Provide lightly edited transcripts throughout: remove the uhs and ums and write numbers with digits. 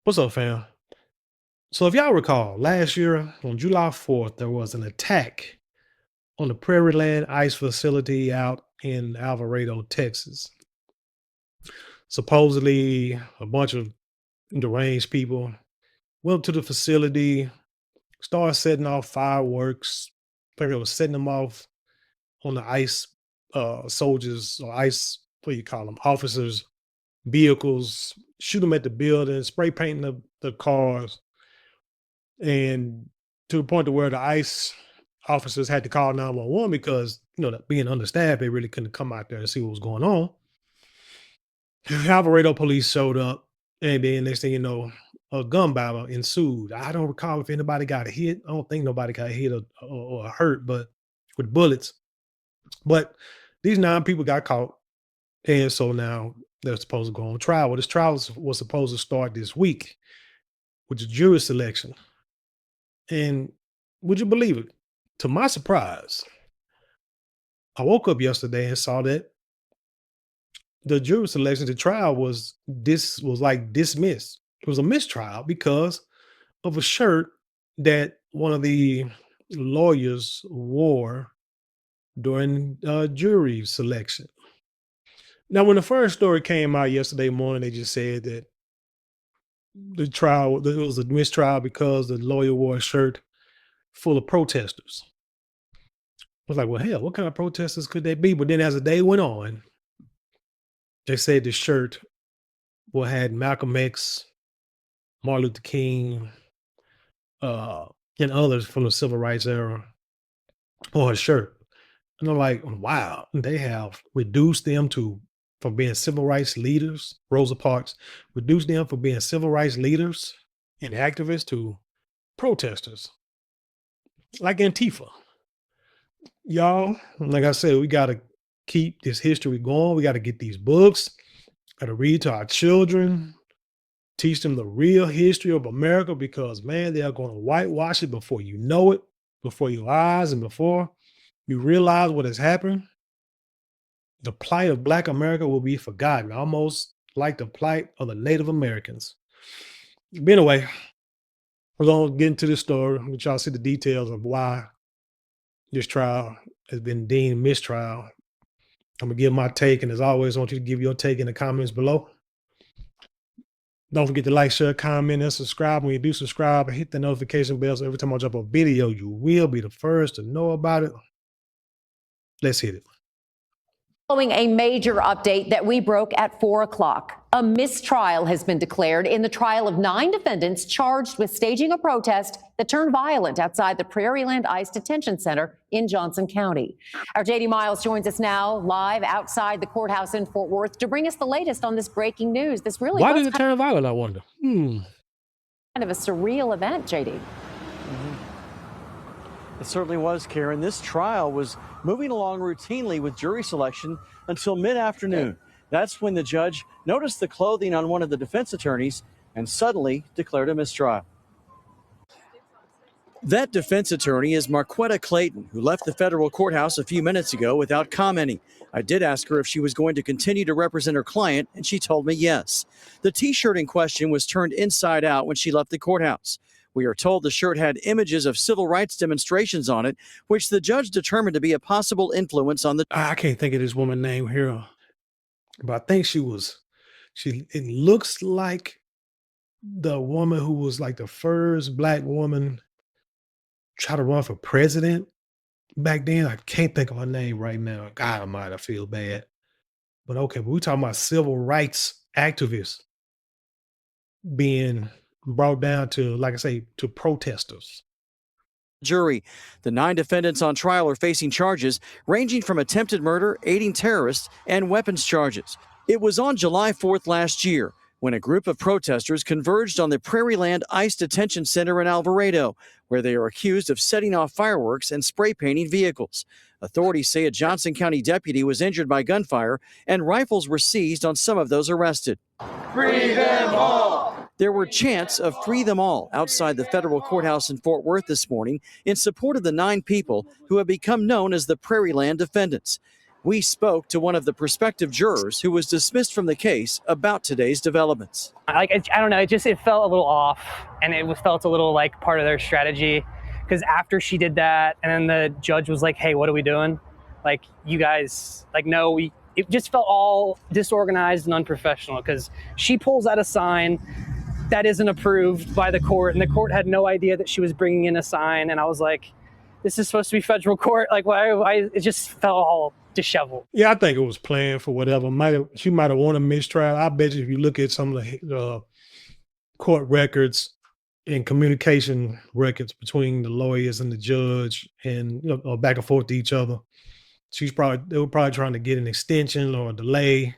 What's up, fam? So, if y'all recall, last year on July 4th, there was an attack on the Prairieland ice facility out in Alvarado, Texas. Supposedly, a bunch of deranged people went to the facility, started setting off fireworks. I think they were setting them off on the ice soldiers or ice, what do you call them, officers' vehicles, shoot them at the building, spray painting the cars. And to the point to where the ICE officers had to call 911 because, that being understaffed, they really couldn't come out there and see what was going on. Alvarado police showed up, and then next thing you know, a gun battle ensued. I don't recall if anybody got hit. I don't think nobody got hit or hurt, but with bullets. But these 9 people got caught, and so now they're supposed to go on trial. Well, this trial was supposed to start this week with the jury selection. And would you believe it? To my surprise, I woke up yesterday and saw that the jury selection, the trial was dismissed. It was a mistrial because of a shirt that one of the lawyers wore during jury selection. Now, when the first story came out yesterday morning, they just said that it was a mistrial because the lawyer wore a shirt full of protesters. I was like, well, hell, what kind of protesters could they be? But then as the day went on, they said the shirt had Malcolm X, Martin Luther King, and others from the civil rights era on his shirt. And I'm like, wow, they have reduced them from being civil rights leaders, Rosa Parks, reduced them from being civil rights leaders and activists to protesters, like Antifa. Y'all, like I said, we got to keep this history going. We got to get these books, got to read to our children, teach them the real history of America because, man, they are going to whitewash it before you know it, before your eyes, and before you realize what has happened. The plight of Black America will be forgotten, almost like the plight of the Native Americans. But anyway, we're going to get into this story, which y'all see the details of why this trial has been deemed mistrial. I'm going to give my take, and as always, I want you to give your take in the comments below. Don't forget to like, share, comment, and subscribe. When you do subscribe, hit the notification bell so every time I drop a video, you will be the first to know about it. Let's hit it. Following a major update that we broke at 4 o'clock, a mistrial has been declared in the trial of 9 defendants charged with staging a protest that turned violent outside the Prairieland ICE Detention Center in Johnson County. Our JD Miles joins us now live outside the courthouse in Fort Worth to bring us the latest on this breaking news. This really Why did it turn violent, I wonder? Kind of a surreal event, JD. It certainly was, Karen. This trial was moving along routinely with jury selection until mid-afternoon. That's when the judge noticed the clothing on one of the defense attorneys and suddenly declared a mistrial. That defense attorney is Marquetta Clayton, who left the federal courthouse a few minutes ago without commenting. I did ask her if she was going to continue to represent her client, and she told me yes. The T-shirt in question was turned inside out when she left the courthouse. We are told the shirt had images of civil rights demonstrations on it, which the judge determined to be a possible influence on the... I can't think of this woman's name here, but I think it looks like the woman who was like the first Black woman try to run for president back then. I can't think of her name right now. God almighty, I feel bad. But okay, but we're talking about civil rights activists being brought down to, like I say, to protesters. Jury. The 9 defendants on trial are facing charges ranging from attempted murder, aiding terrorists, and weapons charges. It was on July 4th last year when a group of protesters converged on the Prairieland ICE Detention Center in Alvarado, where they are accused of setting off fireworks and spray painting vehicles. Authorities say a Johnson County deputy was injured by gunfire, and rifles were seized on some of those arrested. Free them all! There were chants of "Free them all" outside the federal courthouse in Fort Worth this morning in support of the 9 people who have become known as the Prairieland defendants. We spoke to one of the prospective jurors who was dismissed from the case about today's developments. I don't know. It felt a little off, and felt a little like part of their strategy. Because after she did that, and then the judge was like, "Hey, what are we doing? Like, you guys, like, no, it just felt all disorganized and unprofessional. Because she pulls out a sign that isn't approved by the court, and the court had no idea that she was bringing in a sign. And I was like, this is supposed to be federal court. Like, why? It just felt all disheveled. Yeah, I think it was planned for whatever. She might have won a mistrial. I bet you if you look at some of the court records and communication records between the lawyers and the judge, and back and forth to each other, they were probably trying to get an extension or a delay,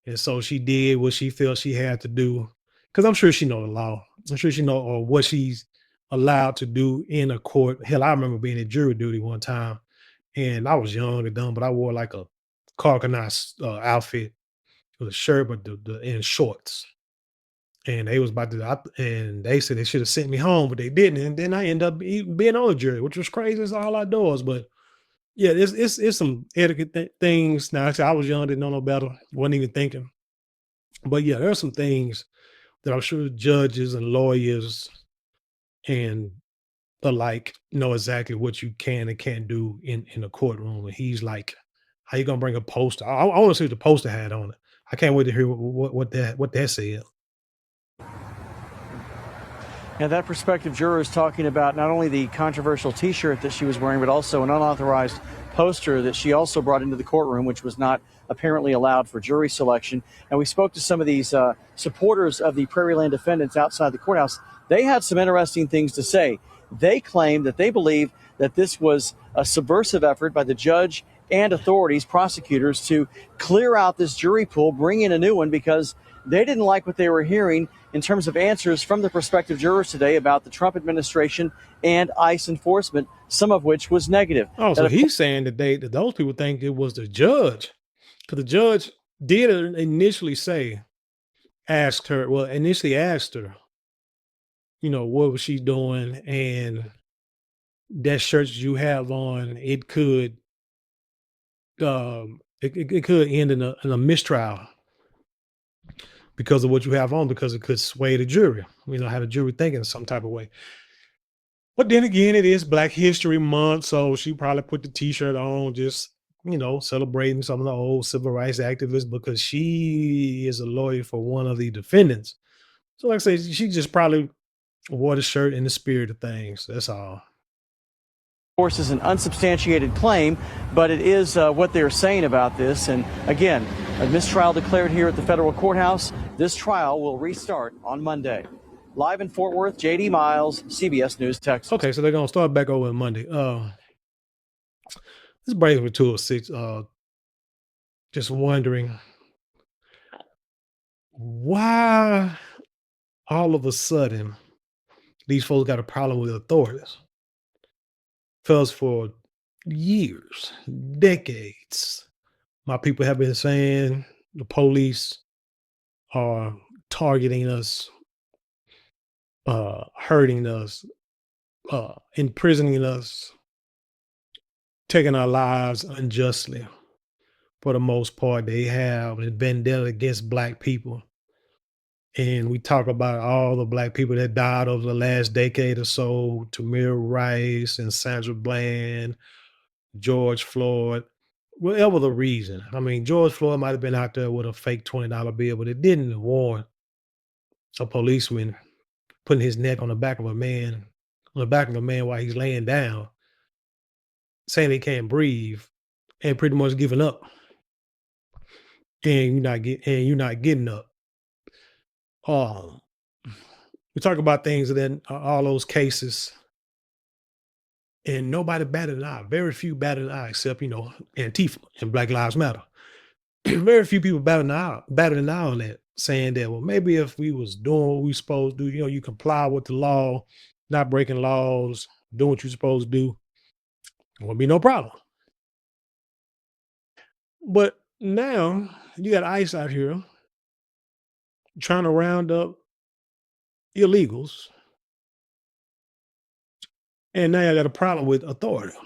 and so she did what she felt she had to do. Because I'm sure she know the law. I'm sure she know or what she's allowed to do in a court. Hell, I remember being at jury duty one time. And I was young and dumb, but I wore like a carcanine outfit with a shirt, but and shorts. And they was about to, and they said they should have sent me home, but they didn't. And then I ended up being on the jury, which was crazy. It's all outdoors, but yeah, it's some etiquette things. Now, I was young, didn't know no better, wasn't even thinking. But yeah, there are some things that I'm sure judges and lawyers and alike know exactly what you can and can't do in a courtroom. And he's like, how you gonna bring a poster? I want to see what the poster had on it. I can't wait to hear what that said. Now, that prospective juror is talking about not only the controversial T-shirt that she was wearing, but also an unauthorized poster that she also brought into the courtroom, which was not apparently allowed for jury selection. And we spoke to some of these supporters of the Prairieland defendants outside the courthouse. They had some interesting things to say. They claim that they believe that this was a subversive effort by the judge and authorities, prosecutors, to clear out this jury pool, bring in a new one, because they didn't like what they were hearing in terms of answers from the prospective jurors today about the Trump administration and ICE enforcement, some of which was negative. Oh, so he's saying that those people think it was the judge, because the judge did initially asked her, what was she doing? And that shirt that you have on, it could it could end in a mistrial because of what you have on, because it could sway the jury, have the jury thinking some type of way. But then again, it is Black History Month, so she probably put the T-shirt on just, celebrating some of the old civil rights activists, because she is a lawyer for one of the defendants. So like I say, she just probably wore the shirt in the spirit of things. That's all. Of course, is an unsubstantiated claim, but it is what they're saying about this. And again, a mistrial declared here at the federal courthouse. This trial will restart on Monday. Live in Fort Worth, JD Miles, CBS News, Texas. Okay, so they're going to start back over on Monday. This brings me to a six. Just wondering why all of a sudden these folks got a problem with authorities. Because for years, decades, my people have been saying the police are targeting us, hurting us, imprisoning us, taking our lives unjustly. For the most part, they have a vendetta against Black people. And we talk about all the Black people that died over the last decade or so: Tamir Rice and Sandra Bland, George Floyd, whatever the reason. I mean, George Floyd might have been out there with a fake $20 bill, but it didn't warrant a policeman putting his neck on the back of a man while he's laying down, saying he can't breathe, and pretty much giving up. And you're not getting up. We talk about things that all those cases, and nobody batted an eye. Very few batted an eye, except Antifa and Black Lives Matter. Very few people batted an eye on that, saying that, well, maybe if we was doing what we supposed to do, you comply with the law, not breaking laws, doing what you're supposed to do, there won't be no problem. But now you got ICE out here trying to round up illegals, and now you got a problem with authority.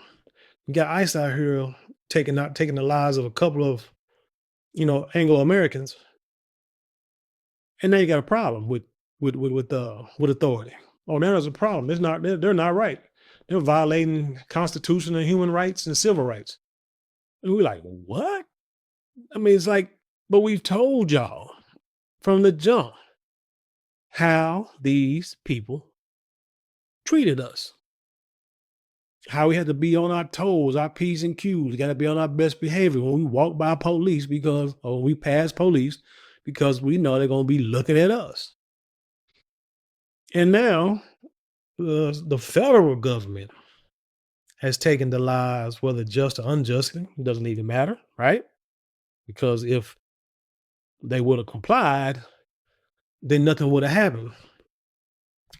You got ICE out here taking the lives of a couple of, Anglo Americans, and now you got a problem with authority. Oh, now there's a problem. It's not they're not right. They're violating constitutional and human rights and civil rights. And we're like, what? I mean, it's like, but we've told y'all from the jump how these people treated us. How we had to be on our toes, our P's and Q's. We got to be on our best behavior when we walk by police or we pass police because we know they're going to be looking at us. And now the federal government has taken the lives, whether just or unjustly, it doesn't even matter, right? Because if they would have complied, then nothing would have happened.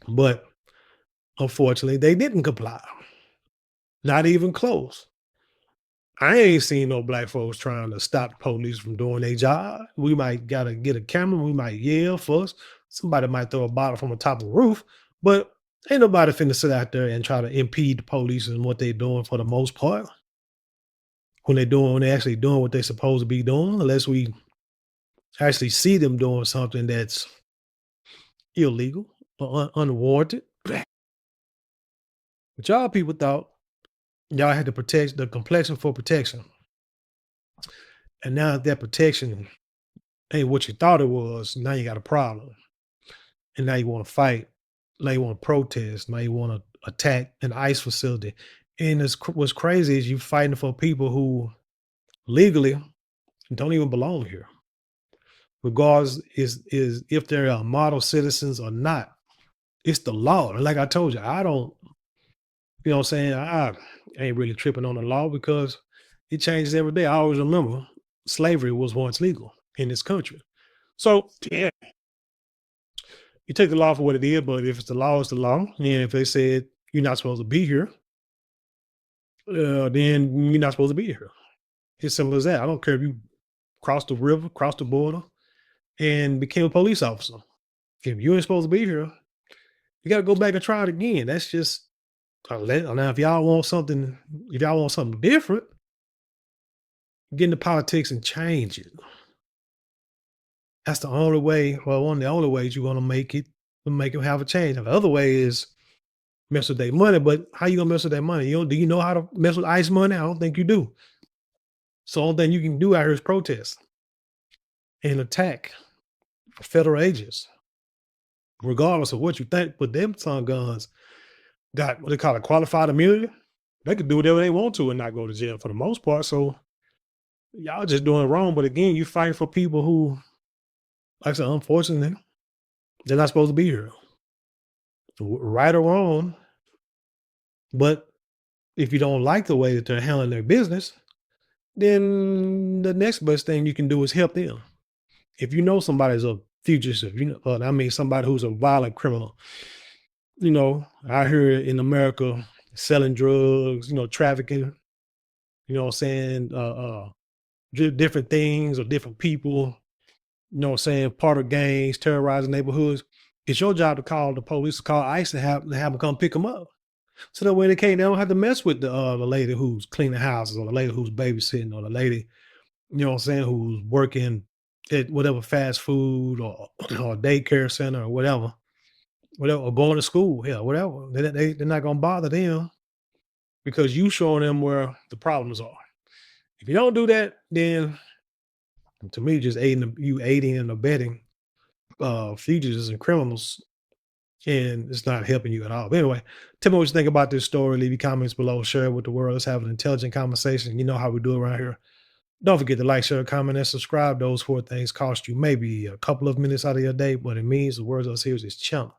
But unfortunately, they didn't comply. Not even close. I ain't seen no black folks trying to stop the police from doing their job. We might gotta get a camera. We might yell, fuss. Somebody might throw a bottle from the top of the roof, but ain't nobody finna sit out there and try to impede the police and what they're doing for the most part. When they actually doing what they're supposed to be doing, unless we actually see them doing something that's illegal or unwarranted. But y'all people thought y'all had to protect the complexion for protection. And now that protection ain't what you thought it was, now you got a problem. And now you want to fight. Now you want to protest. Now you want to attack an ICE facility. And what's crazy is you fighting for people who legally don't even belong here. Regardless is if they're model citizens or not. It's the law. And like I told you, I don't, what I'm saying? I ain't really tripping on the law because it changes every day. I always remember slavery was once legal in this country. So, yeah, you take the law for what it is, but if it's the law, it's the law. And if they said you're not supposed to be here, then you're not supposed to be here. It's simple as that. I don't care if you crossed the river, crossed the border, and became a police officer. If you ain't supposed to be here, you got to go back and try it again. That's just, now if y'all want something different, get into politics and change it. That's the only way, one of the only ways you're going to make it have a change. Now, the other way is mess with their money, but how you going to mess with their money? Do you know how to mess with ICE money? I don't think you do. So the only thing you can do out here is protest and attack federal agents, regardless of what you think. But them son guns got what they call qualified immunity. They could do whatever they want to and not go to jail for the most part. So y'all just doing it wrong. But again, you fighting for people who, like I said, unfortunately, they're not supposed to be here. Right or wrong. But if you don't like the way that they're handling their business, then the next best thing you can do is help them. If you know somebody's a fugitive, somebody who's a violent criminal, out here in America selling drugs, trafficking, different things or different people, part of gangs, terrorizing neighborhoods. It's your job to call the police, call ICE, and have them come pick them up. So that way they don't have to mess with the lady who's cleaning houses, or the lady who's babysitting, or the lady, who's working at whatever fast food or daycare center or whatever, or going to school, whatever. They're not going to bother them because you showing them where the problems are. If you don't do that, then to me, just aiding and abetting fugitives and criminals, and it's not helping you at all. But anyway, tell me what you think about this story. Leave your comments below. Share it with the world. Let's have an intelligent conversation. You know how we do around here. Don't forget to like, share, comment, and subscribe. Those 4 things cost you maybe a couple of minutes out of your day, but it means the words of us here is chump.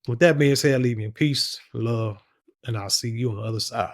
With that being said, leave me in peace, love, and I'll see you on the other side.